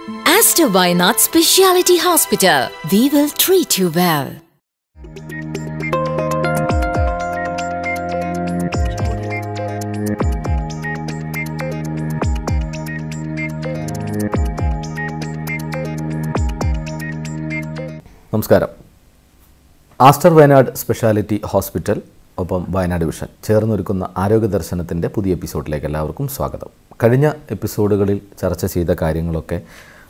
Aster Vainath Speciality Hospital. We will treat you well. നമസ്കാരം. Aster Wayanad speciality hospital ഒപ്പം Wayanad vision ചേർന്നൊരുക്കുന്ന ആരോഗ്യ ദർശനത്തിൻ്റെ പുതിയ എപ്പിസോഡിലേക്ക് എല്ലാവർക്കും സ്വാഗതം. കഴിഞ്ഞ എപ്പിസോഡുകളിൽ ചർച്ച ചെയ്ത കാര്യങ്ങളൊക്കെ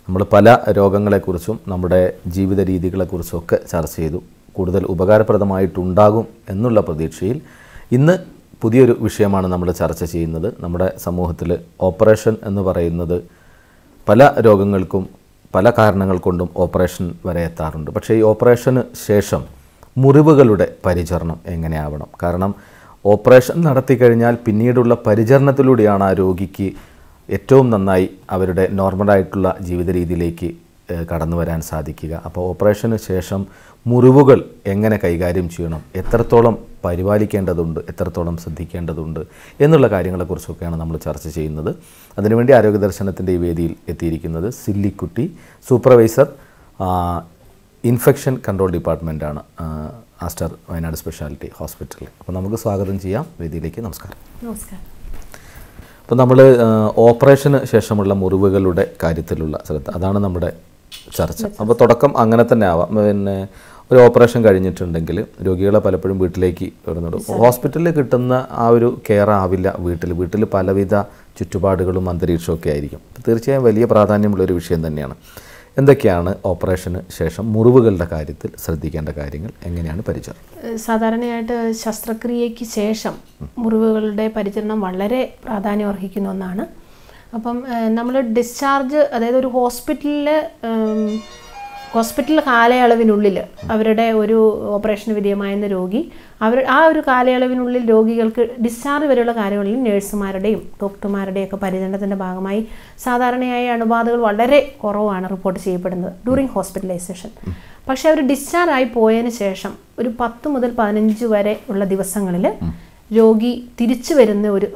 നമ്മൾ പല രോഗങ്ങളെക്കുറിച്ചും നമ്മുടെ ജീവിത രീതികളെക്കുറിച്ചും ഒക്കെ ചർച്ച ചെയ്തു. കൂടുതൽ ഉപകാരപ്രദമായിട്ടുണ്ടാകും എന്നുള്ള പ്രതീക്ഷയിൽ ഇന്ന് പുതിയൊരു വിഷയമാണ് നമ്മൾ ചർച്ച ചെയ്യുന്നത്. നമ്മുടെ സമൂഹത്തിൽ ഓപ്പറേഷൻ എന്ന് പറയുന്നത് പല രോഗങ്ങൾക്കും പല കാരണങ്ങൾ കൊണ്ടും ഓപ്പറേഷൻ വരെ എത്താറുണ്ട്. പക്ഷേ ഈ ഓപ്പറേഷന് ശേഷം മുറിവുകളുടെ പരിചരണം എങ്ങനെയാവണം? കാരണം ഓപ്പറേഷൻ നടത്തിക്കഴിഞ്ഞാൽ പിന്നീടുള്ള പരിചരണത്തിലൂടെയാണ് ആ രോഗിക്ക് ഏറ്റവും നന്നായി അവരുടെ നോർമലായിട്ടുള്ള ജീവിത രീതിയിലേക്ക് കടന്നു വരാൻ സാധിക്കുക. അപ്പോൾ ഓപ്പറേഷന് ശേഷം മുറിവുകൾ എങ്ങനെ കൈകാര്യം ചെയ്യണം, എത്രത്തോളം പരിപാലിക്കേണ്ടതുണ്ട്, എത്രത്തോളം ശ്രദ്ധിക്കേണ്ടതുണ്ട് എന്നുള്ള കാര്യങ്ങളെക്കുറിച്ചൊക്കെയാണ് നമ്മൾ ചർച്ച ചെയ്യുന്നത്. അതിനുവേണ്ടി ആരോഗ്യ ദർശനത്തിൻ്റെ ഈ വേദിയിൽ എത്തിയിരിക്കുന്നത് സില്ലിക്കുട്ടി, സൂപ്പർവൈസർ ഇൻഫെക്ഷൻ കൺട്രോൾ ഡിപ്പാർട്ട്മെൻറ്റാണ് ആസ്റ്റർ വയനാട് സ്പെഷ്യാലിറ്റി ഹോസ്പിറ്റലിൽ. അപ്പോൾ നമുക്ക് സ്വാഗതം ചെയ്യാം വേദിയിലേക്ക്. നമസ്കാരം. നമസ്കാരം. അപ്പോൾ നമ്മൾ ഓപ്പറേഷന് ശേഷമുള്ള മുറിവുകളുടെ കാര്യത്തിലുള്ള ശ്രദ്ധ, അതാണ് നമ്മുടെ ചർച്ച. അപ്പോൾ തുടക്കം അങ്ങനെ തന്നെ ആവാം. പിന്നെ ഒരു ഓപ്പറേഷൻ കഴിഞ്ഞിട്ടുണ്ടെങ്കിൽ രോഗികളെ പലപ്പോഴും വീട്ടിലേക്ക് വരുന്നുണ്ട്. ഹോസ്പിറ്റലിൽ കിട്ടുന്ന ആ ഒരു കെയർ ആവില്ല വീട്ടിൽ പലവിധ ചുറ്റുപാടുകളും അന്തരീക്ഷമൊക്കെ ആയിരിക്കും. തീർച്ചയായും വലിയ പ്രാധാന്യമുള്ളൊരു വിഷയം തന്നെയാണ്. എന്തൊക്കെയാണ് ഓപ്പറേഷന് ശേഷം മുറിവുകളുടെ കാര്യത്തിൽ ശ്രദ്ധിക്കേണ്ട കാര്യങ്ങൾ, എങ്ങനെയാണ് പരിചരണം? സാധാരണയായിട്ട് ശസ്ത്രക്രിയയ്ക്ക് ശേഷം മുറിവുകളുടെ പരിചരണം വളരെ പ്രാധാന്യം അർഹിക്കുന്ന ഒന്നാണ്. അപ്പം നമ്മൾ ഡിസ്ചാർജ്, അതായത് ഒരു ഹോസ്പിറ്റൽ കാലയളവിനുള്ളിൽ അവരുടെ ഒരു ഓപ്പറേഷന് വിധേയമായിരുന്ന രോഗി ആ ഒരു കാലയളവിനുള്ളിൽ രോഗികൾക്ക് ഡിസ്ചാർജ് വരെയുള്ള കാര്യങ്ങളിൽ നഴ്സുമാരുടെയും ഡോക്ടർമാരുടെയും ഒക്കെ പരിചരണത്തിൻ്റെ ഭാഗമായി സാധാരണയായി അണുബാധകൾ വളരെ കുറവാണ് റിപ്പോർട്ട് ചെയ്യപ്പെടുന്നത് ഡ്യൂറിങ് ഹോസ്പിറ്റലൈസേഷൻ. പക്ഷേ അവർ ഡിസ്ചാർജ് ആയി പോയതിന് ശേഷം ഒരു 10 മുതൽ 15 വരെ ഉള്ള ദിവസങ്ങളിൽ രോഗി തിരിച്ചു വരുന്ന ഒരു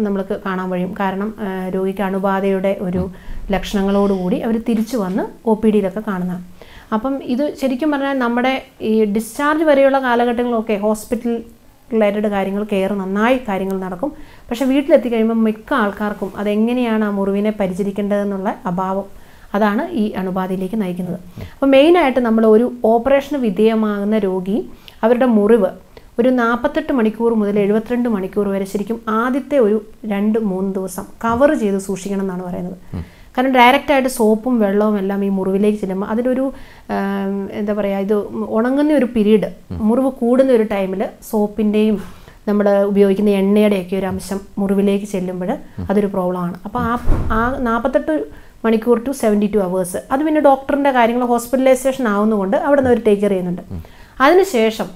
നമ്മൾക്ക് കാണാൻ കഴിയും. കാരണം രോഗിക്ക് അണുബാധയുടെ ഒരു ലക്ഷണങ്ങളോടുകൂടി അവർ തിരിച്ചു വന്ന് OPD-യിലൊക്കെ കാണുന്നതാണ്. അപ്പം ഇത് ശരിക്കും പറഞ്ഞാൽ നമ്മുടെ ഈ ഡിസ്ചാർജ് വരെയുള്ള കാലഘട്ടങ്ങളിലൊക്കെ ഹോസ്പിറ്റൽ റിലേറ്റഡ് കാര്യങ്ങൾ കെയർ നന്നായി കാര്യങ്ങൾ നടക്കും. പക്ഷേ വീട്ടിലെത്തി കഴിയുമ്പോൾ മിക്ക ആൾക്കാർക്കും അതെങ്ങനെയാണ് ആ മുറിവിനെ പരിചരിക്കേണ്ടതെന്നുള്ള അഭാവം, അതാണ് ഈ അണുബാധയിലേക്ക് നയിക്കുന്നത്. അപ്പോൾ മെയിനായിട്ട് നമ്മൾ ഒരു ഓപ്പറേഷന് വിധേയമാകുന്ന രോഗി അവരുടെ മുറിവ് ഒരു 48 മണിക്കൂർ മുതൽ 72 മണിക്കൂർ വരെ ശരിക്കും ആദ്യത്തെ ഒരു 2-3 ദിവസം കവർ ചെയ്ത് സൂക്ഷിക്കണം എന്നാണ് പറയുന്നത്. കാരണം ഡയറക്റ്റായിട്ട് സോപ്പും വെള്ളവും എല്ലാം ഈ മുറിവിലേക്ക് ചെല്ലുമ്പോൾ അതിലൊരു എന്താ പറയുക, ഇത് ഉണങ്ങുന്ന ഒരു പീരീഡ്, മുറിവ് കൂടുന്ന ഒരു ടൈമിൽ സോപ്പിൻ്റെയും നമ്മൾ ഉപയോഗിക്കുന്ന എണ്ണയുടെയൊക്കെ ഒരു അംശം മുറിവിലേക്ക് ചെല്ലുമ്പോൾ അതൊരു പ്രോബ്ലമാണ്. അപ്പോൾ ആ 48 മണിക്കൂർ ടു 72 അവേഴ്സ് അത് പിന്നെ ഡോക്ടറിൻ്റെ കാര്യങ്ങൾ ഹോസ്പിറ്റലൈസേഷൻ ആവുന്നതുകൊണ്ട് അവിടെ നിന്ന് അവർ ടേക്ക് കെയർ ചെയ്യുന്നുണ്ട്. അതിനുശേഷം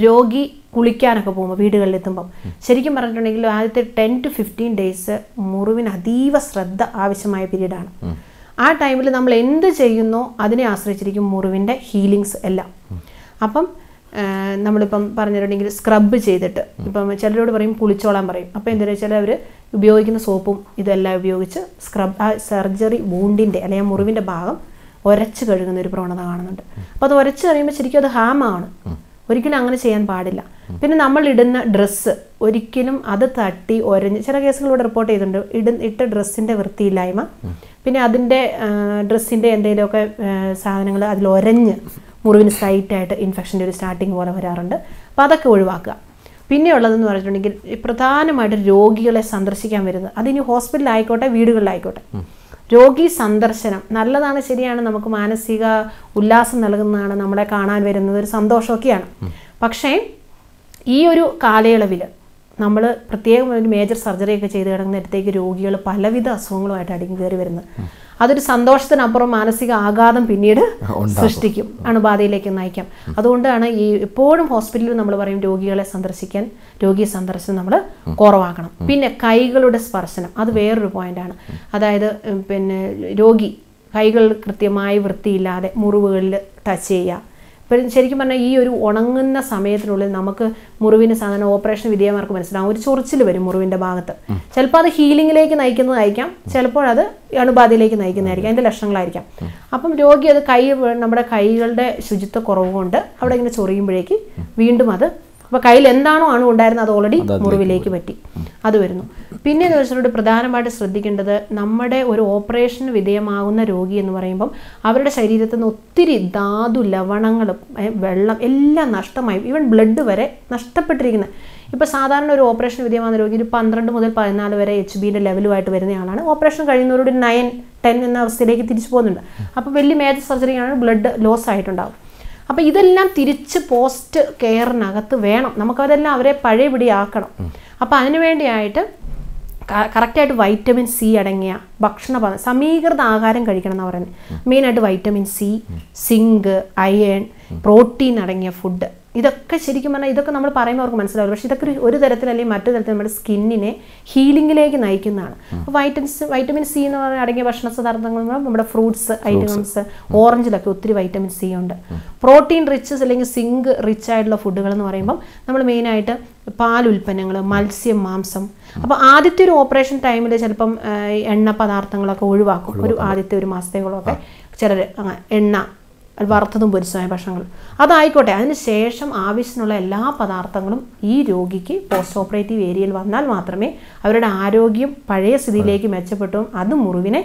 രോഗി കുളിക്കാനൊക്കെ പോകുമ്പോൾ വീടുകളിലെത്തുമ്പം ശരിക്കും പറഞ്ഞിട്ടുണ്ടെങ്കിൽ ആദ്യത്തെ 10 to 15 ഡേയ്സ് മുറിവിന് അതീവ ശ്രദ്ധ ആവശ്യമായ പീരീഡാണ്. ആ ടൈമിൽ നമ്മൾ എന്ത് ചെയ്യുന്നോ അതിനെ ആശ്രയിച്ചിരിക്കും മുറിവിൻ്റെ ഹീലിങ്സ് എല്ലാം. അപ്പം നമ്മളിപ്പം പറഞ്ഞിട്ടുണ്ടെങ്കിൽ സ്ക്രബ് ചെയ്തിട്ട്, ഇപ്പം ചിലരോട് പറയും കുളിച്ചോളാൻ പറയും. അപ്പോൾ എന്താ വെച്ചാൽ അവർ ഉപയോഗിക്കുന്ന സോപ്പും ഇതെല്ലാം ഉപയോഗിച്ച് സ്ക്രബ് ആ സർജറി വൂണ്ടിൻ്റെ അല്ലെങ്കിൽ മുറിവിൻ്റെ ഭാഗം ഉരച്ച് കഴുകുന്ന ഒരു പ്രവണത കാണുന്നുണ്ട്. അപ്പോൾ അത് ഉരച്ച് കഴിയുമ്പോൾ ശരിക്കും അത് ഹാമാണ്. ഒരിക്കലും അങ്ങനെ ചെയ്യാൻ പാടില്ല. പിന്നെ നമ്മൾ ഇടുന്ന ഡ്രസ്സ് ഒരിക്കലും അത് തട്ടി ഒരഞ്ഞ്, ചില കേസുകളിലൂടെ റിപ്പോർട്ട് ചെയ്തിട്ടുണ്ട്, ഇട്ട ഡ്രസ്സിൻ്റെ വൃത്തിയില്ലായ്മ, പിന്നെ അതിൻ്റെ ഡ്രസ്സിൻ്റെ എന്തെങ്കിലുമൊക്കെ സാധനങ്ങൾ അതിൽ ഒരഞ്ഞ് മുറിവിന് സൈറ്റായിട്ട് ഇൻഫെക്ഷൻ്റെ ഒരു സ്റ്റാർട്ടിങ് പോലെ വരാറുണ്ട്. അപ്പോൾ അതൊക്കെ ഒഴിവാക്കുക. പിന്നെ ഉള്ളതെന്ന് പറഞ്ഞിട്ടുണ്ടെങ്കിൽ പ്രധാനമായിട്ട് രോഗികളെ സന്ദർശിക്കാൻ വരുന്നത്, അതിനി ഹോസ്പിറ്റലിലായിക്കോട്ടെ വീടുകളിലായിക്കോട്ടെ, രോഗി സന്ദർശനം നല്ലതാണ്, ശരിയാണ്, നമുക്ക് മാനസിക ഉല്ലാസം നൽകുന്നതാണ്, നമ്മളെ കാണാൻ വരുന്നത് ഒരു സന്തോഷമൊക്കെയാണ്. പക്ഷേ ഈ ഒരു കാലയളവിൽ നമ്മൾ പ്രത്യേകം ഒരു മേജർ സർജറിയൊക്കെ ചെയ്ത് കിടക്കുന്നിടത്തേക്ക് രോഗികൾ പലവിധ അസുഖങ്ങളുമായിട്ട് അടുങ്ങി കയറി വരുന്നത്. അതൊരു സന്തോഷത്തിനപ്പുറം മാനസിക ആഘാതം പിന്നീട് സൃഷ്ടിക്കും, അണുബാധയിലേക്ക് നയിക്കാം. അതുകൊണ്ടാണ് ഈ എപ്പോഴും ഹോസ്പിറ്റലിൽ നമ്മൾ പറയും രോഗി സന്ദർശനം നമ്മൾ കുറവാക്കണം. പിന്നെ കൈകളുടെ സ്പർശനം, അത് വേറൊരു പോയിന്റാണ്. അതായത് പിന്നെ രോഗി കൈകൾ കൃത്യമായി വൃത്തിയില്ലാതെ മുറിവുകളിൽ ടച്ച് ചെയ്യുക, ഇപ്പം ശരിക്കും പറഞ്ഞാൽ ഈ ഒരു ഉണങ്ങുന്ന സമയത്തിനുള്ളിൽ നമുക്ക് മുറിവിന് സാധാരണ ഓപ്പറേഷൻ വിധേയമാർക്ക് മനസ്സിലാവും, ഒരു ചൊറിച്ചിൽ വരും മുറിവിൻ്റെ ഭാഗത്ത്. ചിലപ്പോൾ അത് ഹീലിങ്ങിലേക്ക് നയിക്കുന്നതായിരിക്കാം, ചിലപ്പോൾ അത് അണുബാധയിലേക്ക് നയിക്കുന്നതായിരിക്കാം, അതിൻ്റെ ലക്ഷണങ്ങളായിരിക്കാം. അപ്പം രോഗി അത് നമ്മുടെ കൈകളുടെ ശുചിത്വ കുറവ് കൊണ്ട് അവിടെ ഇങ്ങനെ ചൊറിയുമ്പോഴേക്ക് വീണ്ടും അത്, അപ്പോൾ കയ്യിൽ എന്താണോ അണു ഉണ്ടായിരുന്നത് അത് ഓൾറെഡി മുറിവിലേക്ക് പറ്റി, അത് വരുന്നു. പിന്നെ എന്ന് വെച്ചിട്ടുണ്ടെങ്കിൽ പ്രധാനമായിട്ട് ശ്രദ്ധിക്കേണ്ടത്, നമ്മുടെ ഒരു ഓപ്പറേഷന് വിധേയമാകുന്ന രോഗി എന്ന് പറയുമ്പം അവരുടെ ശരീരത്തിൽ നിന്ന് ഒത്തിരി ധാതു ലവണങ്ങളും വെള്ളം എല്ലാം നഷ്ടമായി, ഈവൻ ബ്ലഡ് വരെ നഷ്ടപ്പെട്ടിരിക്കുന്നത്. ഇപ്പോൾ സാധാരണ ഒരു ഓപ്പറേഷൻ വിധേയമാകുന്ന രോഗി ഒരു 12 മുതൽ 14 വരെ HBയുടെ ലെവലുമായിട്ട് വരുന്നയാളാണ്. ഓപ്പറേഷൻ കഴിയുന്നവരോട് 9-10 എന്ന അവസ്ഥയിലേക്ക് തിരിച്ചു പോകുന്നുണ്ട്. അപ്പോൾ വലിയ മേജർ സർജറിയാണ്, ബ്ലഡ് ലോസ് ആയിട്ടുണ്ടാകും. അപ്പോൾ ഇതെല്ലാം തിരിച്ച് പോസ്റ്റ് കെയറിനകത്ത് വേണം, നമുക്കതെല്ലാം അവരെ പഴയപടിയാക്കണം. അപ്പോൾ അതിനു വേണ്ടിയായിട്ട് കറക്റ്റായിട്ട് വൈറ്റമിൻ സി അടങ്ങിയ ഭക്ഷണ സമീകൃത ആഹാരം കഴിക്കണം എന്ന് പറയുന്നത്. മെയിനായിട്ട് vitamin C, zinc, iron, protein അടങ്ങിയ ഫുഡ്, ഇതൊക്കെ ശരിക്കും പറഞ്ഞാൽ ഇതൊക്കെ നമ്മൾ പറയുമ്പോൾ അവർക്ക് മനസ്സിലാവില്ല. പക്ഷേ ഇതൊക്കെ ഒരു തരത്തിൽ അല്ലെങ്കിൽ മറ്റു തരത്തിൽ നമ്മുടെ സ്കിന്നിനെ ഹീലിങ്ങിലേക്ക് നയിക്കുന്നതാണ്. അപ്പോൾ വൈറ്റമിൻ സി എന്ന് പറഞ്ഞാൽ അടങ്ങിയ ഭക്ഷണ പദാർത്ഥങ്ങൾ നമ്മുടെ ഫ്രൂട്ട്സ് ഐറ്റംസ്, ഓറഞ്ചിലൊക്കെ ഒത്തിരി വൈറ്റമിൻ സി ഉണ്ട്. പ്രോട്ടീൻ റിച്ച് അല്ലെങ്കിൽ സിങ്ക് റിച്ച് ആയിട്ടുള്ള ഫുഡുകൾ എന്ന് പറയുമ്പം നമ്മൾ മെയിനായിട്ട് പാലുൽപ്പന്നങ്ങൾ, മത്സ്യം, മാംസം. അപ്പോൾ ആദ്യത്തെ ഒരു ഓപ്പറേഷൻ ടൈമിൽ ചിലപ്പം എണ്ണ പദാർത്ഥങ്ങളൊക്കെ ഒഴിവാക്കും, ഒരു ആദ്യത്തെ ഒരു മാസത്തേക്കുള്ളതൊക്കെ ചിലർ എണ്ണ, വറുത്തതും പൊരിച്ചതുമായ ഭക്ഷണങ്ങൾ അതായിക്കോട്ടെ. അതിന് ശേഷം ആവശ്യത്തിനുള്ള എല്ലാ പദാർത്ഥങ്ങളും ഈ രോഗിക്ക് പോസ്റ്റ് ഓപ്പറേറ്റീവ് ഏരിയയിൽ വന്നാൽ മാത്രമേ അവരുടെ ആരോഗ്യം പഴയ സ്ഥിതിയിലേക്ക് മെച്ചപ്പെട്ടും അത് മുറിവിനെ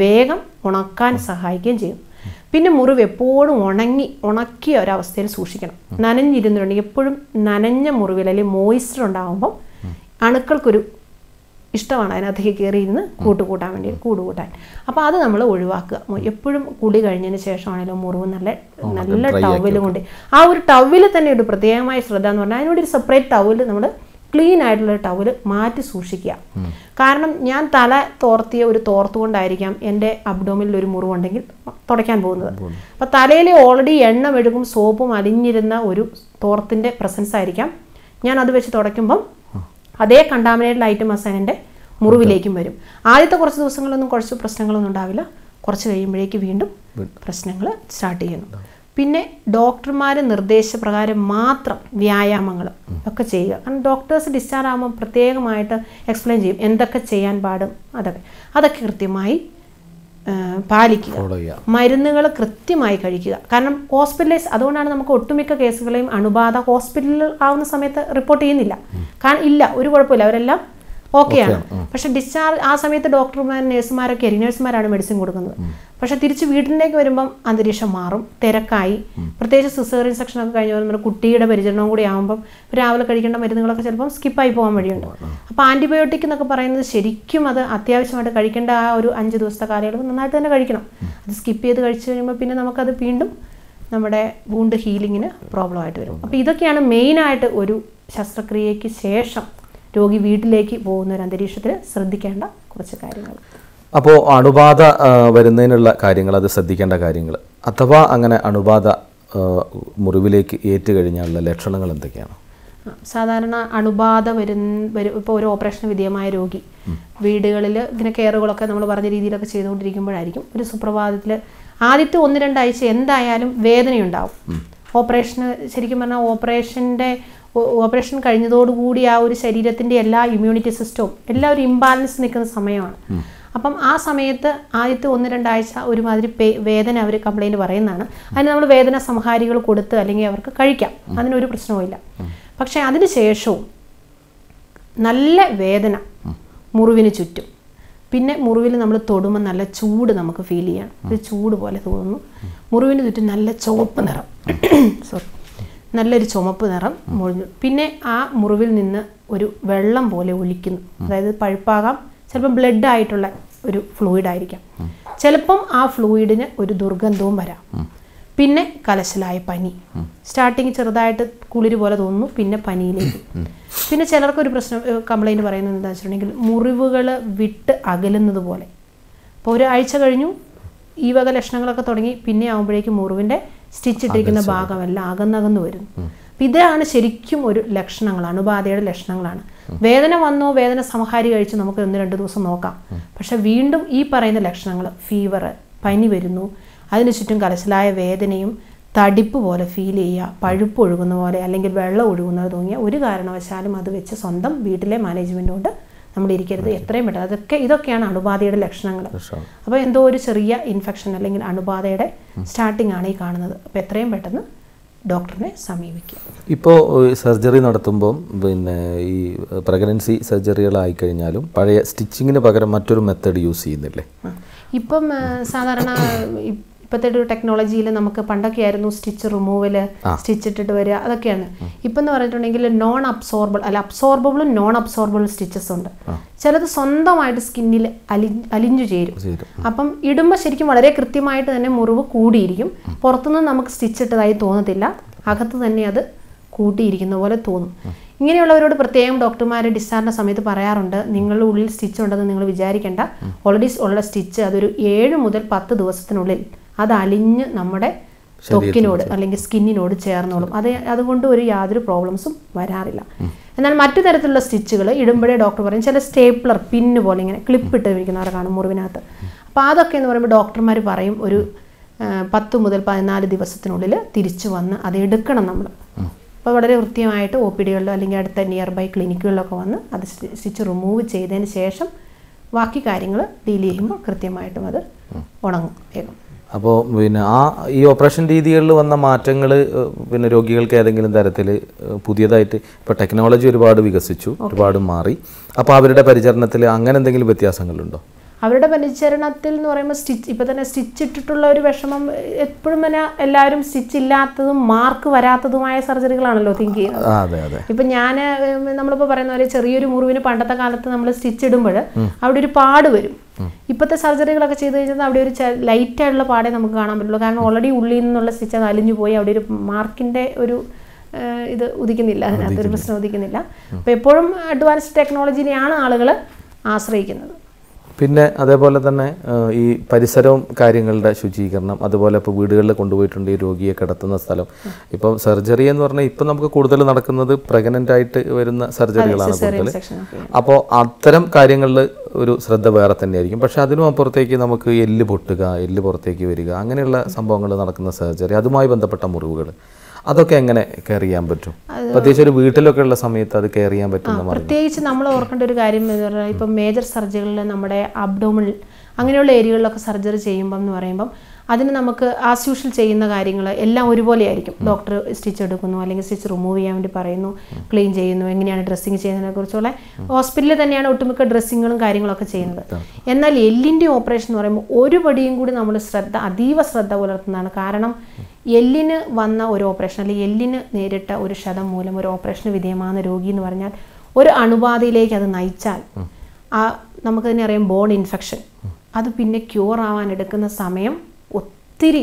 വേഗം ഉണക്കാൻ സഹായിക്കുകയും ചെയ്യും. പിന്നെ മുറിവ് എപ്പോഴും ഉണക്കിയ ഒരവസ്ഥയിൽ സൂക്ഷിക്കണം. നനഞ്ഞിരുന്നിട്ടുണ്ടെങ്കിൽ എപ്പോഴും നനഞ്ഞ മുറിവിൽ അല്ലെങ്കിൽ മോയിസ്ചർ ഉണ്ടാകുമ്പം അണുക്കൾക്കൊരു ഇഷ്ടമാണ് അതിനകത്തേക്ക് കയറിയിരുന്ന് കൂട് കൂട്ടാൻ. അപ്പോൾ അത് നമ്മൾ ഒഴിവാക്കുക. എപ്പോഴും കുളി കഴിഞ്ഞതിന് ശേഷമാണെങ്കിലും മുറിവ് നല്ല ടവല് കൊണ്ട്, ആ ഒരു ടവല് തന്നെ ഒരു പ്രത്യേകമായ ശ്രദ്ധ എന്ന് പറഞ്ഞാൽ അതിനോട് ഒരു സെപ്പറേറ്റ് ടവല്, നമ്മൾ ക്ലീൻ ആയിട്ടുള്ള ടവല് മാറ്റി സൂക്ഷിക്കുക. കാരണം ഞാൻ തല തോർത്തിയ ഒരു തോർത്തുകൊണ്ടായിരിക്കാം എൻ്റെ അബ്ഡോമിനിൽ ഒരു മുറിവുണ്ടെങ്കിൽ തുടയ്ക്കാൻ പോകുന്നത്. അപ്പോൾ തലയിൽ ഓൾറെഡി എണ്ണ മെഴുകും സോപ്പും അലിഞ്ഞിരുന്ന ഒരു തോർത്തിൻ്റെ പ്രസൻസ് ആയിരിക്കാം, ഞാൻ അത് വെച്ച് തുടയ്ക്കുമ്പം അതേ കണ്ടാമിനേറ്റഡ് ഐറ്റംസ് എൻ്റെ മുറിവിലേക്കും വരും. ആദ്യത്തെ കുറച്ച് ദിവസങ്ങളൊന്നും കുറച്ച് പ്രശ്നങ്ങളൊന്നും ഉണ്ടാവില്ല, കുറച്ച് കഴിയുമ്പോഴേക്ക് വീണ്ടും പ്രശ്നങ്ങൾ സ്റ്റാർട്ട് ചെയ്യുന്നു. പിന്നെ ഡോക്ടർമാർ നിർദ്ദേശപ്രകാരം മാത്രം വ്യായാമങ്ങൾ ഒക്കെ ചെയ്യുക. കാരണം ഡോക്ടേഴ്സ് ഡിസ്ചാർജ് ആകുമ്പോൾ പ്രത്യേകമായിട്ട് എക്സ്പ്ലെയിൻ ചെയ്യും എന്തൊക്കെ ചെയ്യാൻ പാടും, അതൊക്കെ കൃത്യമായി പാലിക്കുക. മരുന്നുകൾ കൃത്യമായി കഴിക്കുക. കാരണം ഹോസ്പിറ്റലൈസ്, അതുകൊണ്ടാണ് നമുക്ക് ഒട്ടുമിക്ക കേസുകളെയും അണുബാധ ഹോസ്പിറ്റലിൽ ആവുന്ന സമയത്ത് റിപ്പോർട്ട് ചെയ്യുന്നില്ല. കാരണം ഇല്ല, ഒരു കുഴപ്പമില്ല, അവരെല്ലാം ഓക്കെയാണ്. പക്ഷെ ഡിസ്ചാർജ് ആ സമയത്ത് ഡോക്ടർമാർ, നഴ്സുമാരാണ് മെഡിസിൻ കൊടുക്കുന്നത്. പക്ഷെ തിരിച്ച് വീട്ടിലേക്ക് വരുമ്പം അന്തരീക്ഷം മാറും, തിരക്കായി. പ്രത്യേകിച്ച് സിസേറിയൻ സെക്ഷനൊക്കെ കഴിഞ്ഞ നമ്മുടെ കുട്ടിയുടെ പരിചരണവും കൂടി ആകുമ്പം രാവിലെ കഴിക്കേണ്ട മരുന്നുകളൊക്കെ ചിലപ്പം സ്കിപ്പായി പോകാൻ വഴിയുണ്ട്. അപ്പോൾ ആൻറ്റിബയോട്ടിക് എന്നൊക്കെ പറയുന്നത് ശരിക്കും അത് അത്യാവശ്യമായിട്ട് കഴിക്കേണ്ട ആ ഒരു 5 ദിവസത്തെ കാലയളവ് നന്നായിട്ട് തന്നെ കഴിക്കണം. അത് സ്കിപ്പ് ചെയ്ത് കഴിച്ചു കഴിയുമ്പോൾ പിന്നെ നമുക്കത് വീണ്ടും നമ്മുടെ വൂണ്ട് ഹീലിങ്ങിന് പ്രോബ്ലം ആയിട്ട് വരും. അപ്പോൾ ഇതൊക്കെയാണ് മെയിനായിട്ട് ഒരു ശസ്ത്രക്രിയയ്ക്ക് ശേഷം രോഗി വീട്ടിലേക്ക് പോകുന്ന ഒരു അന്തരീക്ഷത്തിൽ ശ്രദ്ധിക്കേണ്ട കുറച്ച് കാര്യങ്ങൾ. അപ്പോൾ അണുബാധ വരുന്നതിനുള്ള കാര്യങ്ങൾ, അത് ശ്രദ്ധിക്കേണ്ട കാര്യങ്ങൾ, അഥവാ അങ്ങനെ അണുബാധ മുറിവിലേക്ക് ഏറ്റുകഴിഞ്ഞാലുള്ള ലക്ഷണങ്ങൾ എന്തൊക്കെയാണ്? സാധാരണ അണുബാധ ഇപ്പോൾ ഒരു ഓപ്പറേഷന് വിധേയമായ രോഗി വീടുകളിൽ ഇങ്ങനെ കെയറുകളൊക്കെ നമ്മൾ പറഞ്ഞ രീതിയിലൊക്കെ ചെയ്തുകൊണ്ടിരിക്കുമ്പോഴായിരിക്കും ഒരു സുപ്രഭാതത്തിൽ ആദ്യത്തെ 1-2 ആഴ്ച എന്തായാലും വേദനയുണ്ടാവും. ഓപ്പറേഷന് ശരിക്കും പറഞ്ഞാൽ ഓപ്പറേഷൻ കഴിഞ്ഞതോടുകൂടി ആ ഒരു ശരീരത്തിൻ്റെ എല്ലാ ഇമ്മ്യൂണിറ്റി സിസ്റ്റവും എല്ലാം ഒരു ഇംബാലൻസ് നിൽക്കുന്ന സമയമാണ്. അപ്പം ആ സമയത്ത് ആദ്യത്തെ 1-2 ആഴ്ച ഒരുമാതിരി വേദന അവർ കംപ്ലൈൻറ്റ് പറയുന്നതാണ്. അതിന് നമ്മൾ വേദന സംഹാരികൾ കൊടുത്ത് അല്ലെങ്കിൽ അവർക്ക് കഴിക്കാം, അതിനൊരു പ്രശ്നവുമില്ല. പക്ഷേ അതിന് ശേഷവും നല്ല വേദന മുറിവിന് ചുറ്റും, പിന്നെ മുറിവിൽ നമ്മൾ തൊടുമ്പോൾ നല്ല ചൂട് നമുക്ക് ഫീൽ ചെയ്യണം, ഒരു ചൂട് പോലെ തോന്നുന്നു. മുറിവിന് ചുറ്റും നല്ല ചുവപ്പ് നിറം, നല്ലൊരു ചുമപ്പ് നിറം മുറിഞ്ഞു. പിന്നെ ആ മുറിവിൽ നിന്ന് ഒരു വെള്ളം പോലെ ഒലിക്കുന്നു. അതായത് പഴുപ്പാകാം, ചിലപ്പം ബ്ലഡ് ആയിട്ടുള്ള ഒരു ഫ്ലൂയിഡ് ആയിരിക്കാം, ചിലപ്പം ആ ഫ്ലൂയിഡിന് ഒരു ദുർഗന്ധവും വരാം. പിന്നെ കലശലായ പനി, സ്റ്റാർട്ടിങ് ചെറുതായിട്ട് കുളിര് പോലെ തോന്നുന്നു, പിന്നെ പനിയിലേക്ക്. പിന്നെ ചിലർക്കൊരു പ്രശ്നം കംപ്ലൈൻറ്റ് പറയുന്നത് എന്താ വെച്ചിട്ടുണ്ടെങ്കിൽ മുറിവുകൾ വിട്ട് അകലുന്നത് പോലെ. അപ്പോൾ ഒരാഴ്ച കഴിഞ്ഞു ഈ വക ലക്ഷണങ്ങളൊക്കെ തുടങ്ങി, പിന്നെ ആകുമ്പോഴേക്കും മുറിവിൻ്റെ സ്റ്റിച്ച് ഇട്ടിരിക്കുന്ന ഭാഗമെല്ലാം അകന്നകന്ന് വരുന്നു. അപ്പം ഇതാണ് ശരിക്കും ഒരു ലക്ഷണങ്ങളാണ്, അണുബാധയുടെ ലക്ഷണങ്ങളാണ്. വേദന വന്നോ, വേദന സംഹാരി കഴിച്ച് നമുക്ക് 1-2 ദിവസം നോക്കാം. പക്ഷെ വീണ്ടും ഈ പറയുന്ന ലക്ഷണങ്ങൾ, ഫീവർ, പനി വരുന്നു, അതിന് ചുറ്റും കലശലായ വേദനയും തടിപ്പ് പോലെ ഫീൽ ചെയ്യുക, പഴുപ്പ് ഒഴുകുന്ന പോലെ അല്ലെങ്കിൽ വെള്ളം ഒഴുകുന്നത് തോന്നിയാൽ ഒരു കാരണവശാലും അത് വെച്ച് സ്വന്തം വീട്ടിലെ മാനേജ്മെൻറ്റോട് നമ്മൾ ഇരിക്കരുത്, എത്രയും പെട്ടെന്ന്. ഇതൊക്കെയാണ് അണുബാധയുടെ ലക്ഷണങ്ങൾ. അപ്പോൾ എന്തോ ഒരു ചെറിയ ഇൻഫെക്ഷൻ അല്ലെങ്കിൽ അണുബാധയുടെ സ്റ്റാർട്ടിംഗ് ആണ് ഈ കാണുന്നത്. അപ്പോൾ എത്രയും പെട്ടെന്ന് ഡോക്ടറിനെ സമീപിക്കുക. ഇപ്പോൾ സർജറി നടത്തുമ്പം പിന്നെ ഈ പ്രഗ്നൻസി സർജറികളായിക്കഴിഞ്ഞാലും പഴയ സ്റ്റിച്ചിങ്ങിന് പകരം മറ്റൊരു മെത്തേഡ് യൂസ് ചെയ്യുന്നില്ലേ? ഇപ്പം സാധാരണ ഇപ്പോഴത്തെ ഒരു ടെക്നോളജിയിൽ നമുക്ക് പണ്ടൊക്കെ ആയിരുന്നു സ്റ്റിച്ച് റിമൂവൽ, സ്റ്റിച്ച് ഇട്ടിട്ട് വരിക, അതൊക്കെയാണ്. ഇപ്പം എന്ന് പറഞ്ഞിട്ടുണ്ടെങ്കിൽ നോൺ അബ്സോർബിൾ അല്ല അബ്സോർബിളും നോൺ അബ്സോർബിൾ സ്റ്റിച്ചസ് ഉണ്ട്. ചിലത് സ്വന്തമായിട്ട് സ്കിന്നിൽ അലിഞ്ഞു ചേരും. അപ്പം ഇടുമ്പോൾ ശരിക്കും വളരെ കൃത്യമായിട്ട് തന്നെ മുറിവ് കൂടിയിരിക്കും. പുറത്തുനിന്ന് നമുക്ക് സ്റ്റിച്ച് ഇട്ടതായി തോന്നത്തില്ല, അകത്ത് തന്നെ അത് കൂട്ടിയിരിക്കുന്ന പോലെ തോന്നും. ഇങ്ങനെയുള്ളവരോട് പ്രത്യേകം ഡോക്ടർമാർ ഡിസ്ചാർജിൻ്റെ സമയത്ത് പറയാറുണ്ട്, നിങ്ങളുടെ ഉള്ളിൽ സ്റ്റിച്ച് ഉണ്ടെന്ന് നിങ്ങൾ വിചാരിക്കേണ്ട, ഓൾറെഡി ഉള്ള സ്റ്റിച്ച് അതൊരു 7 മുതൽ 10 ദിവസത്തിനുള്ളിൽ അത് അലിഞ്ഞ് നമ്മുടെ ത്വക്കിനോട് അല്ലെങ്കിൽ സ്കിന്നിനോട് ചേർന്നോളും. അതുകൊണ്ട് യാതൊരു പ്രോബ്ലംസും വരാറില്ല. എന്നാൽ മറ്റു തരത്തിലുള്ള സ്റ്റിച്ചുകൾ ഇടുമ്പോഴേ ഡോക്ടർ പറയും, ചില സ്റ്റേപ്ലർ പിന്ന് പോലെ ഇങ്ങനെ ക്ലിപ്പ് ഇട്ട് ഇരിക്കുന്നവരെ കാണും മുറിവിനകത്ത്. അപ്പോൾ അതൊക്കെ എന്ന് പറയുമ്പോൾ ഡോക്ടർമാർ പറയും ഒരു 10 മുതൽ 14 ദിവസത്തിനുള്ളിൽ തിരിച്ചു വന്ന് അത് എടുക്കണം നമ്മൾ. അപ്പോൾ വളരെ കൃത്യമായിട്ട് OPD-കളിലോ അല്ലെങ്കിൽ അടുത്ത നിയർ ബൈ ക്ലിനിക്കുകളിലൊക്കെ വന്ന് അത് സ്റ്റിച്ച് റിമൂവ് ചെയ്തതിന് ശേഷം ബാക്കി കാര്യങ്ങൾ ഡീൽ ചെയ്യുമ്പോൾ കൃത്യമായിട്ടും അത് ഉണങ്ങും വേഗം. അപ്പോൾ പിന്നെ ഈ ഓപ്പറേഷൻ രീതികളിൽ വന്ന മാറ്റങ്ങൾ പിന്നെ രോഗികൾക്ക് ഏതെങ്കിലും തരത്തിൽ പുതിയതായിട്ട് ഇപ്പോൾ ടെക്നോളജി ഒരുപാട് വികസിച്ചു, ഒരുപാട് മാറി, അപ്പോൾ അവരുടെ പരിചരണത്തിൽ അങ്ങനെ എന്തെങ്കിലും വ്യത്യാസങ്ങളുണ്ടോ? അവരുടെ പരിചരണത്തിൽ എന്ന് പറയുമ്പോൾ ഇപ്പോൾ തന്നെ സ്റ്റിച്ച് ഇട്ടിട്ടുള്ള ഒരു വിഷമം എപ്പോഴും തന്നെ എല്ലാവരും സ്റ്റിച്ച് ഇല്ലാത്തതും മാർക്ക് വരാത്തതുമായ സർജറികളാണല്ലോ തിങ്ക് ചെയ്യുന്നത്. ഇപ്പം നമ്മളിപ്പോൾ പറയുന്ന പോലെ ചെറിയൊരു മുറിവിന് പണ്ടത്തെ കാലത്ത് നമ്മൾ സ്റ്റിച്ച് ഇടുമ്പോൾ അവിടെ ഒരു പാട് വരും. ഇപ്പോഴത്തെ സർജറികളൊക്കെ ചെയ്ത് കഴിഞ്ഞാൽ അവിടെ ഒരു ലൈറ്റായിട്ടുള്ള പാടേ നമുക്ക് കാണാൻ പറ്റുള്ളൂ. കാരണം ഓൾറെഡി ഉള്ളിൽ നിന്നുള്ള സ്റ്റിച്ച് അത് അലിഞ്ഞു പോയി അവിടെ ഒരു മാർക്കിൻ്റെ ഒരു ഇത് ഉദിക്കുന്നില്ല, അതിനകത്തൊരു പ്രശ്നം ഉദിക്കുന്നില്ല. അപ്പോൾ എപ്പോഴും അഡ്വാൻസ്ഡ് ടെക്നോളജിനെയാണ് ആളുകൾ ആശ്രയിക്കുന്നത്. പിന്നെ അതേപോലെ തന്നെ ഈ പരിസരവും കാര്യങ്ങളുടെ ശുചീകരണം, അതുപോലെ ഇപ്പോൾ വീടുകളിൽ കൊണ്ടുപോയിട്ടുണ്ട് ഈ രോഗിയെ കിടത്തുന്ന സ്ഥലം. ഇപ്പം സർജറി എന്ന് പറഞ്ഞാൽ ഇപ്പം നമുക്ക് കൂടുതൽ നടക്കുന്നത് പ്രഗ്നൻ്റ് ആയിട്ട് വരുന്ന സർജറികളാണ് കൂടുതൽ. അപ്പോൾ അത്തരം കാര്യങ്ങളിൽ ഒരു ശ്രദ്ധ വേറെ തന്നെയായിരിക്കും. പക്ഷേ അതിനും അപ്പുറത്തേക്ക് നമുക്ക് എല്ല് പൊട്ടുക, എല്ല് പുറത്തേക്ക് വരിക, അങ്ങനെയുള്ള സംഭവങ്ങൾ നടക്കുന്ന സർജറി, അതുമായി ബന്ധപ്പെട്ട മുറിവുകൾ, അതൊക്കെ എങ്ങനെ കെയർ ചെയ്യാൻ പറ്റും? പ്രത്യേകിച്ച് ഒരു വീട്ടിലൊക്കെ ഉള്ള സമയത്ത് അത് കെയർ ചെയ്യാൻ പറ്റുന്ന പ്രത്യേകിച്ച് നമ്മൾ ഓർക്കേണ്ട ഒരു കാര്യം എന്ന് പറഞ്ഞാൽ ഇപ്പം മേജർ സർജറികളിൽ നമ്മുടെ അബ്ഡോമിനൽ അങ്ങനെയുള്ള ഏരിയകളിലൊക്കെ സർജറി ചെയ്യുമ്പം എന്ന് പറയുമ്പം അതിന് നമുക്ക് ആസ് യൂഷ്വൽ ചെയ്യുന്ന കാര്യങ്ങൾ എല്ലാം ഒരുപോലെ ആയിരിക്കും. ഡോക്ടർ സ്റ്റിച്ച് എടുക്കുന്നു അല്ലെങ്കിൽ സ്റ്റിച്ച് റിമൂവ് ചെയ്യാൻ വേണ്ടി പറയുന്നു, ക്ലീൻ ചെയ്യുന്നു, എങ്ങനെയാണ് ഡ്രസ്സിങ് ചെയ്യുന്നതിനെ കുറിച്ചുള്ള ഹോസ്പിറ്റലിൽ തന്നെയാണ് ഒട്ടുമിക്ക ഡ്രസ്സിങ്ങുകളും കാര്യങ്ങളൊക്കെ ചെയ്യുന്നത്. എന്നാൽ എല്ലിൻ്റെ ഓപ്പറേഷൻ എന്ന് പറയുമ്പോൾ ഒരു പടിയും കൂടി നമ്മൾ അതീവ ശ്രദ്ധ പുലർത്തുന്നതാണ്. കാരണം എല്ലിന് വന്ന ഒരു ഓപ്പറേഷൻ അല്ലെങ്കിൽ എല്ലിന് നേരിട്ട ഒരു ക്ഷതം മൂലം ഒരു ഓപ്പറേഷന് വിധേയമാകുന്ന രോഗി എന്ന് പറഞ്ഞാൽ ഒരു അണുബാധയിലേക്ക് അത് നയിച്ചാൽ നമുക്ക് തന്നെ അറിയാം ബോൺ ഇൻഫെക്ഷൻ, അത് പിന്നെ ക്യൂർ ആവാൻ എടുക്കുന്ന സമയം ഒത്തിരി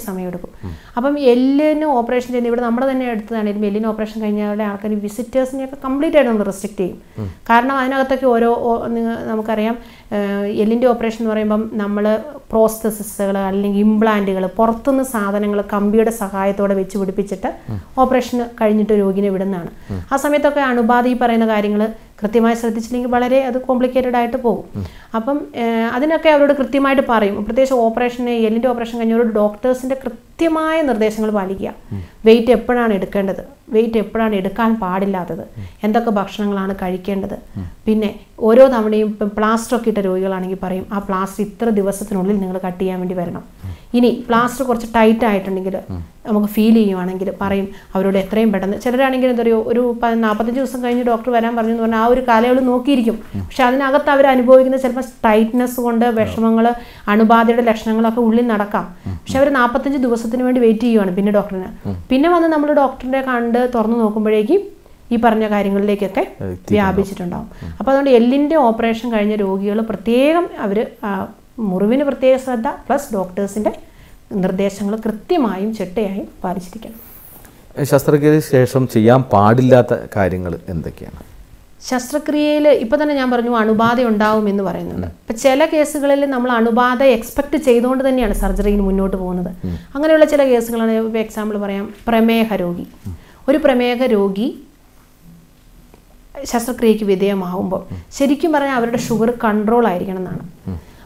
സമയമെടുക്കും. അപ്പം എല്ലിന് ഓപ്പറേഷൻ ചെയ്യുന്ന ഇവിടെ നമ്മുടെ തന്നെ എടുത്തതാണെങ്കിലും എല്ലിന് ഓപ്പറേഷൻ കഴിഞ്ഞാൽ ആൾക്കാർ വിസിറ്റേഴ്സിനെയൊക്കെ കംപ്ലീറ്റ് ആയിട്ട് നമ്മൾ റെസ്ട്രിക്റ്റ് ചെയ്യും. കാരണം അതിനകത്തൊക്കെ നമുക്കറിയാം എല്ലിൻ്റെ ഓപ്പറേഷൻ എന്ന് പറയുമ്പം നമ്മൾ പ്രോസ്തസിസുകൾ അല്ലെങ്കിൽ ഇംപ്ലാന്റുകൾ പുറത്തുനിന്ന് സാധനങ്ങൾ കമ്പിയുടെ സഹായത്തോടെ വെച്ച് പിടിപ്പിച്ചിട്ട് ഓപ്പറേഷൻ കഴിഞ്ഞിട്ട് രോഗിനെ വിടുന്നതാണ്. ആ സമയത്തൊക്കെ അണുബാധ ഈ പറയുന്ന കാര്യങ്ങൾ കൃത്യമായി ശ്രദ്ധിച്ചില്ലെങ്കിൽ വളരെ അത് കോംപ്ലിക്കേറ്റഡ് ആയിട്ട് പോകും. അപ്പം അതിനൊക്കെ അവരോട് കൃത്യമായിട്ട് പറയും. പ്രത്യേകിച്ച് എല്ലിൻ്റെ ഓപ്പറേഷൻ കഴിഞ്ഞവരോട് ഡോക്ടേഴ്സിൻ്റെ കൃത്യമായ നിർദ്ദേശങ്ങൾ പാലിക്കുക. വെയിറ്റ് എപ്പോഴാണ് എടുക്കേണ്ടത്, വെയിറ്റ് എപ്പോഴാണ് എടുക്കാൻ പാടില്ലാത്തത്, എന്തൊക്കെ ഭക്ഷണങ്ങളാണ് കഴിക്കേണ്ടത്. പിന്നെ ഓരോ തവണയും ഇപ്പം പ്ലാസ്റ്ററൊക്കെ ഇട്ട രോഗികളാണെങ്കിൽ പറയും ആ പ്ലാസ്റ്റർ ഇത്ര ദിവസത്തിനുള്ളിൽ നിങ്ങൾ കട്ട് ചെയ്യാൻ വേണ്ടി വരണം. ഇനി പ്ലാസ്റ്റർ കുറച്ച് ടൈറ്റ് ആയിട്ടുണ്ടെങ്കിൽ നമുക്ക് ഫീൽ ചെയ്യുവാണെങ്കിൽ പറയും അവരോട് എത്രയും പെട്ടെന്ന്. ചിലരാണെങ്കിൽ എന്താ പറയുക ഒരു 45 ദിവസം കഴിഞ്ഞ് ഡോക്ടർ വരാൻ പറഞ്ഞു എന്ന് പറഞ്ഞാൽ ആ ഒരു കാലയളവ് നോക്കിയിരിക്കും. പക്ഷെ അതിനകത്ത് അവർ അനുഭവിക്കുന്ന ചിലപ്പോൾ ടൈറ്റ്നെസ് കൊണ്ട് വിഷമങ്ങൾ, അണുബാധയുടെ ലക്ഷണങ്ങളൊക്കെ ഉള്ളിൽ നടക്കാം. പക്ഷെ അവർ 45 ദിവസത്തിന് വേണ്ടി വെയിറ്റ് ചെയ്യുവാണ് പിന്നെ ഡോക്ടറിന്. പിന്നെ വന്ന് നമ്മൾ ഡോക്ടറിനെ കണ്ട് തുറന്നു നോക്കുമ്പോഴേക്കും ഈ പറഞ്ഞ കാര്യങ്ങളിലേക്കൊക്കെ വ്യാപിച്ചിട്ടുണ്ടാകും. അപ്പോൾ അതുകൊണ്ട് എല്ലിൻ്റെ ഓപ്പറേഷൻ കഴിഞ്ഞ രോഗികൾ പ്രത്യേകം അവർ മുറിവിന് പ്രത്യേക ശ്രദ്ധ പ്ലസ് ഡോക്ടേഴ്സിൻ്റെ നിർദ്ദേശങ്ങൾ കൃത്യമായും ചിട്ടയായും പാലിച്ചിരിക്കണം. ശസ്ത്രക്രിയയ്ക്ക് ശേഷം ചെയ്യാൻ പാടില്ലാത്ത കാര്യങ്ങൾ എന്തൊക്കെയാണ്? ശസ്ത്രക്രിയയിൽ ഇപ്പോൾ തന്നെ ഞാൻ പറഞ്ഞു അണുബാധ ഉണ്ടാവും എന്ന് പറയുന്നുണ്ട്. ഇപ്പം ചില കേസുകളിൽ നമ്മൾ അണുബാധ എക്സ്പെക്ട് ചെയ്തുകൊണ്ട് തന്നെയാണ് സർജറിയിൽ മുന്നോട്ട് പോകുന്നത്. അങ്ങനെയുള്ള ചില കേസുകളാണ്. ഇപ്പോൾ എക്സാമ്പിൾ പറയാം, പ്രമേഹ രോഗി. ഒരു പ്രമേഹ രോഗി ശസ്ത്രക്രിയയ്ക്ക് വിധേയമാവുമ്പോൾ ശരിക്കും പറഞ്ഞാൽ അവരുടെ ഷുഗർ കൺട്രോൾ ആയിരിക്കണം എന്നാണ്.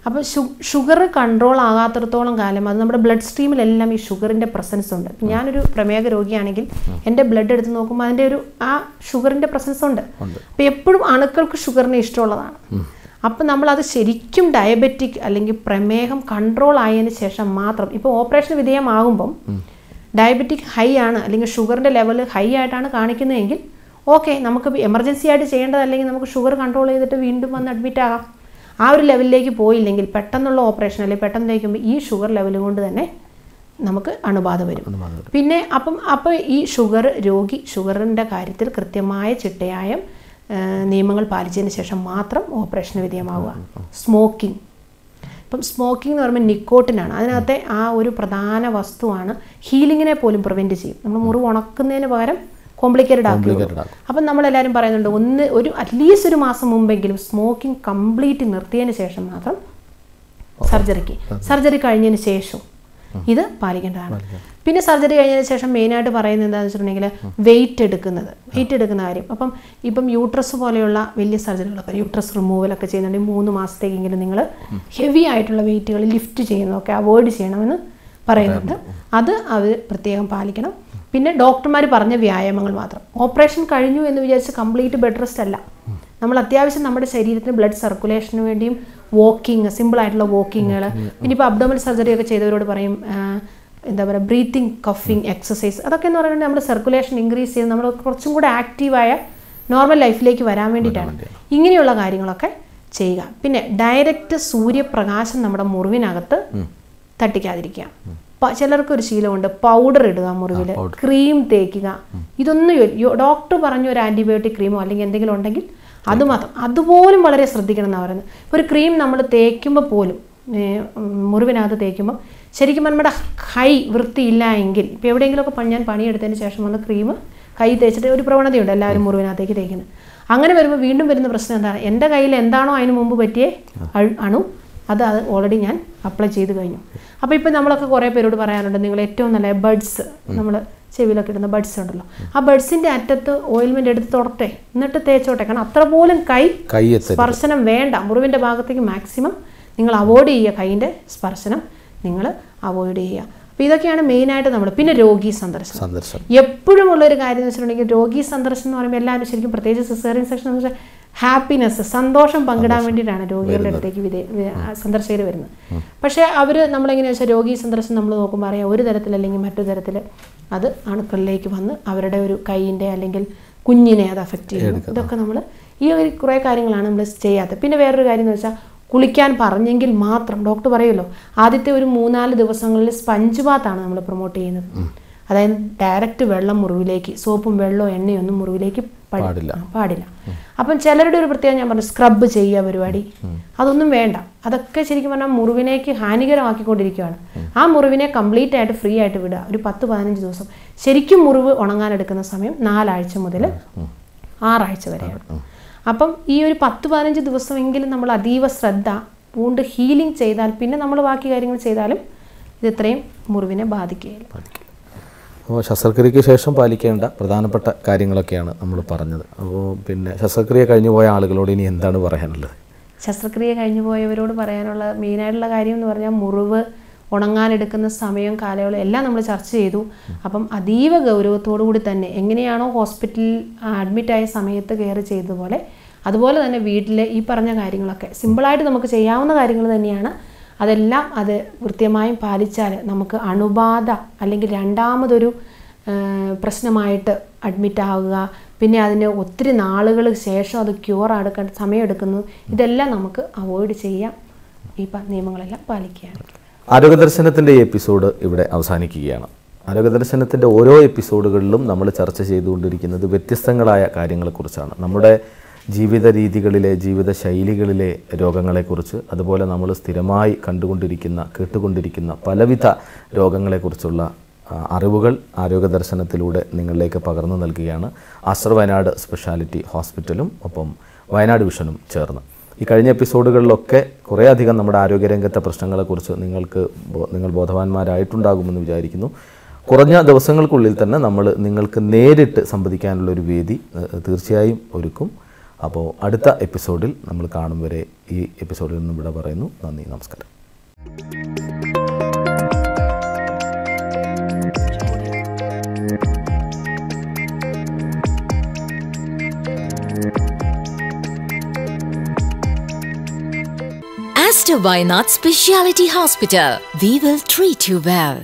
അപ്പോൾ ഷുഗർ കൺട്രോൾ ആകാത്തിടത്തോളം കാലം അത് നമ്മുടെ ബ്ലഡ് സ്ട്രീമിലെല്ലാം ഈ ഷുഗറിൻ്റെ പ്രസൻസ് ഉണ്ട്. ഞാനൊരു പ്രമേഹ രോഗിയാണെങ്കിൽ എൻ്റെ ബ്ലഡ് എടുത്ത് നോക്കുമ്പോൾ അതിൻ്റെ ആ ഷുഗറിൻ്റെ പ്രസൻസ് ഉണ്ട്. അപ്പോൾ എപ്പോഴും അണുക്കൾക്ക് ഷുഗറിനെ ഇഷ്ടമുള്ളതാണ്. അപ്പം നമ്മളത് ശരിക്കും ഡയബറ്റിക് അല്ലെങ്കിൽ പ്രമേഹം കൺട്രോൾ ആയതിന് ശേഷം മാത്രം, ഇപ്പോൾ ഓപ്പറേഷൻ വിധേയമാകുമ്പം ഡയബറ്റിക് ഹൈ ആണ് അല്ലെങ്കിൽ ഷുഗറിൻ്റെ ലെവൽ ഹൈ ആയിട്ടാണ് കാണിക്കുന്നതെങ്കിൽ ഓക്കെ, നമുക്ക് എമർജൻസി ആയിട്ട് ചെയ്യേണ്ടതല്ലെങ്കിൽ നമുക്ക് ഷുഗർ കൺട്രോൾ ചെയ്തിട്ട് വീണ്ടും വന്ന് അഡ്മിറ്റ് ആകാം. ആ ഒരു ലെവലിലേക്ക് പോയില്ലെങ്കിൽ പെട്ടെന്നുള്ള ഓപ്പറേഷൻ അല്ലെങ്കിൽ പെട്ടെന്ന് കഴിക്കുമ്പോൾ ഈ ഷുഗർ ലെവൽ കൊണ്ട് തന്നെ നമുക്ക് അണുബാധ വരും. പിന്നെ അപ്പോൾ ഈ രോഗി ഷുഗറിൻ്റെ കാര്യത്തിൽ കൃത്യമായ ചിട്ടയായ നിയമങ്ങൾ പാലിച്ചതിന് ശേഷം മാത്രം ഓപ്പറേഷന് വിധേയമാവുക. സ്മോക്കിംഗ്, ഇപ്പം സ്മോക്കിംഗ് എന്ന് പറയുമ്പോൾ നിക്കോട്ടിനാണ്. അതിനകത്തെ ആ ഒരു പ്രധാന വസ്തുവാണ് ഹീലിങ്ങിനെ പോലും പ്രിവെൻറ്റ് ചെയ്യും. നമ്മൾ മുറിവ് ഉണക്കുന്നതിന് പകരം കോംപ്ലിക്കേറ്റഡ് ആക്കി. അപ്പം നമ്മളെല്ലാവരും പറയുന്നുണ്ട് അറ്റ്ലീസ്റ്റ് ഒരു മാസം മുമ്പെങ്കിലും സ്മോക്കിംഗ് കംപ്ലീറ്റ് നിർത്തിയതിന് ശേഷം മാത്രം സർജറി കഴിഞ്ഞതിന് ശേഷം ഇത് പാലിക്കേണ്ടതാണ്. പിന്നെ സർജറി കഴിഞ്ഞതിന് ശേഷം മെയിനായിട്ട് പറയുന്നത് എന്താണെന്ന് വെച്ചിട്ടുണ്ടെങ്കിൽ വെയിറ്റ് എടുക്കുന്ന കാര്യം. ഇപ്പം യൂട്രസ് പോലെയുള്ള വലിയ സർജറികളൊക്കെ, യൂട്രസ് റിമൂവലൊക്കെ ചെയ്യുന്നുണ്ടെങ്കിൽ 3 മാസത്തേക്കെങ്കിലും നിങ്ങൾ ഹെവി ആയിട്ടുള്ള വെയിറ്റുകൾ ലിഫ്റ്റ് ചെയ്യുന്നതൊക്കെ അവോയ്ഡ് ചെയ്യണമെന്ന് പറയുന്നുണ്ട്. അത് പ്രത്യേകം പാലിക്കണം. പിന്നെ ഡോക്ടർമാർ പറഞ്ഞ വ്യായാമങ്ങൾ മാത്രം. ഓപ്പറേഷൻ കഴിഞ്ഞു എന്ന് വിചാരിച്ച് കംപ്ലീറ്റ് ബെഡ് റെസ്റ്റ് അല്ല. നമ്മൾ അത്യാവശ്യം നമ്മുടെ ശരീരത്തിന് ബ്ലഡ് സർക്കുലേഷന് വേണ്ടിയും വാക്കിങ്, സിമ്പിളായിട്ടുള്ള വാക്കിങ്ങുകൾ. പിന്നെ ഇപ്പോൾ അബ്ഡോമിനൽ സർജറി ഒക്കെ ചെയ്തവരോട് പറയും എന്താ പറയുക, ബ്രീത്തിങ്, കഫിങ് എക്സസൈസ്. അതൊക്കെ എന്ന് പറയുന്നത് നമ്മുടെ സർക്കുലേഷൻ ഇൻക്രീസ് ചെയ്ത് നമ്മൾ കുറച്ചും കൂടെ ആക്റ്റീവായ നോർമൽ ലൈഫിലേക്ക് വരാൻ വേണ്ടിയിട്ടാണ്. ഇങ്ങനെയുള്ള കാര്യങ്ങളൊക്കെ ചെയ്യുക. പിന്നെ ഡയറക്റ്റ് സൂര്യപ്രകാശം നമ്മുടെ മുറിവിനകത്ത് തട്ടിക്കാതിരിക്കുക. ചിലർക്കൊരു ശീലമുണ്ട് പൗഡർ ഇടുക മുറിവിൽ, ക്രീം തേക്കുക. ഇതൊന്നും ഡോക്ടർ പറഞ്ഞ ഒരു ആൻറ്റിബയോട്ടിക് ക്രീമോ അല്ലെങ്കിൽ എന്തെങ്കിലും ഉണ്ടെങ്കിൽ അത് മാത്രം, അതുപോലും വളരെ ശ്രദ്ധിക്കണം എന്നാണ് പറയുന്നത്. ഇപ്പോൾ ഒരു ക്രീം നമ്മൾ തേക്കുമ്പോൾ പോലും മുറിവിനകത്ത് തേക്കുമ്പോൾ ശരിക്കും നമ്മുടെ കൈ വൃത്തിയില്ല എങ്കിൽ, ഇപ്പോൾ എവിടെയെങ്കിലുമൊക്കെ ഞാൻ പണിയെടുത്തതിന് ശേഷം വന്ന് ക്രീം കൈ തേച്ചിട്ട് ഒരു പ്രവണതയുണ്ട് എല്ലാവരും മുറിവിനകത്തേക്ക് തേക്കുന്നത്. അങ്ങനെ വരുമ്പോൾ വീണ്ടും വരുന്ന പ്രശ്നം എന്താണ്, എൻ്റെ കയ്യിൽ എന്താണോ അതിന് മുമ്പ് പറ്റിയ അണു അത് ഓൾറെഡി ഞാൻ അപ്ലൈ ചെയ്ത് കഴിഞ്ഞു. അപ്പോൾ ഇപ്പോൾ നമ്മളൊക്കെ കുറേ പേരോട് പറയാറുണ്ട്, നിങ്ങൾ ഏറ്റവും നല്ല ബഡ്സ്, നമ്മൾ ചെവിയിലൊക്കെ ഇടുന്ന ബഡ്സ് ഉണ്ടല്ലോ, ആ ബഡ്സിൻ്റെ അറ്റത്ത് ഓയിൽമെൻറ്റ് എടുത്ത് തൊടട്ടെ, എന്നിട്ട് തേച്ചോട്ടെ. കാരണം അത്ര പോലും കൈ സ്പർശനം വേണ്ട. മുറിവിൻ്റെ ഭാഗത്തേക്ക് മാക്സിമം നിങ്ങൾ അവോയ്ഡ് ചെയ്യുക, കൈയിൻ്റെ സ്പർശനം നിങ്ങൾ അവോയ്ഡ് ചെയ്യുക. അപ്പോൾ ഇതൊക്കെയാണ് മെയിനായിട്ട് നമ്മൾ. പിന്നെ രോഗി സന്ദർശനം എപ്പോഴും ഉള്ളൊരു കാര്യം എന്ന് വെച്ചിട്ടുണ്ടെങ്കിൽ, രോഗി സന്ദർശനം എന്ന് പറയുമ്പോൾ എല്ലാവരും ശരിക്കും, പ്രത്യേകിച്ച് സിസേറിയൻ സെക്ഷൻ എന്ന് വെച്ചാൽ ഹാപ്പിനെസ്, സന്തോഷം പങ്കിടാൻ വേണ്ടിയിട്ടാണ് രോഗികളുടെ അടുത്തേക്ക് സന്ദർശകർ വരുന്നത്. പക്ഷേ നമ്മളെങ്ങനെയാണെന്ന് വെച്ചാൽ രോഗി സന്ദർശനം നമ്മൾ നോക്കുമ്പോൾ അറിയാം, ഒരു തരത്തിൽ അല്ലെങ്കിൽ മറ്റൊരു തരത്തിൽ അത് അണുക്കളിലേക്ക് വന്ന് അവരുടെ ഒരു കൈയിൻ്റെ അല്ലെങ്കിൽ കുഞ്ഞിനെ അത് അഫക്റ്റ് ചെയ്യും. ഇതൊക്കെ നമ്മൾ കുറേ കാര്യങ്ങളാണ് നമ്മൾ ചെയ്യാത്തത്. പിന്നെ വേറൊരു കാര്യം എന്ന് വെച്ചാൽ, കുളിക്കാൻ പറഞ്ഞെങ്കിൽ മാത്രം, ഡോക്ടർ പറയുമല്ലോ, ആദ്യത്തെ ഒരു 3-4 ദിവസങ്ങളിൽ സ്പഞ്ച് ബാത്താണ് നമ്മൾ പ്രൊമോട്ട് ചെയ്യുന്നത്. അതായത് ഡയറക്റ്റ് വെള്ളം മുറിവിലേക്ക്, സോപ്പും വെള്ളവും എണ്ണയൊന്നും മുറിവിലേക്ക് പാടില്ല. അപ്പം ചിലരുടെ ഒരു പ്രത്യേകം ഞാൻ പറഞ്ഞു, സ്ക്രബ് ചെയ്യുക പരിപാടി, അതൊന്നും വേണ്ട. അതൊക്കെ ശരിക്കും പറഞ്ഞാൽ മുറിവിനേക്ക് ഹാനികരമാക്കിക്കൊണ്ടിരിക്കുകയാണ്. ആ മുറിവിനെ കംപ്ലീറ്റ് ആയിട്ട് ഫ്രീ ആയിട്ട് വിടുക. ഒരു 10-15 ദിവസം. ശരിക്കും മുറിവ് ഉണങ്ങാനെടുക്കുന്ന സമയം 4 ആഴ്ച മുതൽ 6 ആഴ്ച വരെയാണ്. അപ്പം ഈ ഒരു 10-15 ദിവസമെങ്കിലും നമ്മൾ അതീവ ശ്രദ്ധ പൂണ്ട് ഹീലിംഗ് ചെയ്താൽ പിന്നെ നമ്മൾ ബാക്കി കാര്യങ്ങൾ ചെയ്താലും ഇത് ഇത്രയും മുറിവിനെ ബാധിക്കുകയില്ല. അപ്പോൾ ശസ്ത്രക്രിയയ്ക്ക് ശേഷം പാലിക്കേണ്ട പ്രധാനപ്പെട്ട കാര്യങ്ങളൊക്കെയാണ് നമ്മൾ പറഞ്ഞത്. അപ്പോൾ പിന്നെ ശസ്ത്രക്രിയ കഴിഞ്ഞു പോയ ആളുകളോട് ഇനി എന്താണ് പറയാനുള്ളത്? ശസ്ത്രക്രിയ കഴിഞ്ഞു പോയവരോട് പറയാനുള്ള മെയിനായിട്ടുള്ള കാര്യം എന്ന് പറഞ്ഞാൽ, മുറിവ് ഉണങ്ങാനെടുക്കുന്ന സമയം, കാലയളവ് എല്ലാം നമ്മൾ ചർച്ച ചെയ്തു. അപ്പം അതീവ ഗൗരവത്തോടു കൂടി തന്നെ എങ്ങനെയാണോ ഹോസ്പിറ്റലിൽ അഡ്മിറ്റായ സമയത്ത് കെയർ ചെയ്തതുപോലെ അതുപോലെ തന്നെ വീട്ടിലെ ഈ പറഞ്ഞ കാര്യങ്ങളൊക്കെ സിമ്പിളായിട്ട് നമുക്ക് ചെയ്യാവുന്ന കാര്യങ്ങൾ തന്നെയാണ്. അതെല്ലാം അത് കൃത്യമായും പാലിച്ചാൽ നമുക്ക് അണുബാധ അല്ലെങ്കിൽ രണ്ടാമതൊരു പ്രശ്നമായിട്ട് അഡ്മിറ്റ് ആവുക, പിന്നെ അതിന് ഒത്തിരി നാളുകൾ ശേഷം അത് ക്യൂർ ആക്കാൻ സമയമെടുക്കുന്നു, ഇതെല്ലാം നമുക്ക് അവോയ്ഡ് ചെയ്യാം ഈ നിയമങ്ങളെല്ലാം പാലിക്കുകയാണ്. ആരോഗ്യദർശനത്തിൻ്റെ ഈ എപ്പിസോഡ് ഇവിടെ അവസാനിക്കുകയാണ്. ആരോഗ്യദർശനത്തിൻ്റെ ഓരോ എപ്പിസോഡുകളിലും നമ്മൾ ചർച്ച ചെയ്തുകൊണ്ടിരിക്കുന്നത് വ്യത്യസ്തങ്ങളായ കാര്യങ്ങളെക്കുറിച്ചാണ്. നമ്മുടെ ജീവിത രീതികളിലെ, ജീവിത ശൈലികളിലെ രോഗങ്ങളെക്കുറിച്ച്, അതുപോലെ നമ്മൾ സ്ഥിരമായി കണ്ടുകൊണ്ടിരിക്കുന്ന, കേട്ടുകൊണ്ടിരിക്കുന്ന പലവിധ രോഗങ്ങളെക്കുറിച്ചുള്ള അറിവുകൾ ആരോഗ്യദർശനത്തിലൂടെ നിങ്ങളിലേക്ക് പകർന്നു നൽകുകയാണ് ആസ്റ്റർ വയനാട് സ്പെഷ്യാലിറ്റി ഹോസ്പിറ്റലും ഒപ്പം വയനാട് വിഷനും ചേർന്ന്. ഈ കഴിഞ്ഞ എപ്പിസോഡുകളിലൊക്കെ കുറേയധികം നമ്മുടെ ആരോഗ്യരംഗത്തെ പ്രശ്നങ്ങളെക്കുറിച്ച് നിങ്ങൾ ബോധവാന്മാരായിട്ടുണ്ടാകുമെന്ന് വിചാരിക്കുന്നു. കുറഞ്ഞ ദിവസങ്ങൾക്കുള്ളിൽ തന്നെ നമ്മൾ നിങ്ങൾക്ക് നേരിട്ട് സംവദിക്കാനുള്ളൊരു വേദി തീർച്ചയായും ഒരുക്കും. അപ്പോൾ അടുത്ത എപ്പിസോഡിൽ നമ്മൾ കാണും വരെ ഈ എപ്പിസോഡിൽ നിന്നും ഇവിടെ പറയുന്നു. നന്ദി, നമസ്കാരം. Aster Vainath Speciality Hospital. We will treat you well.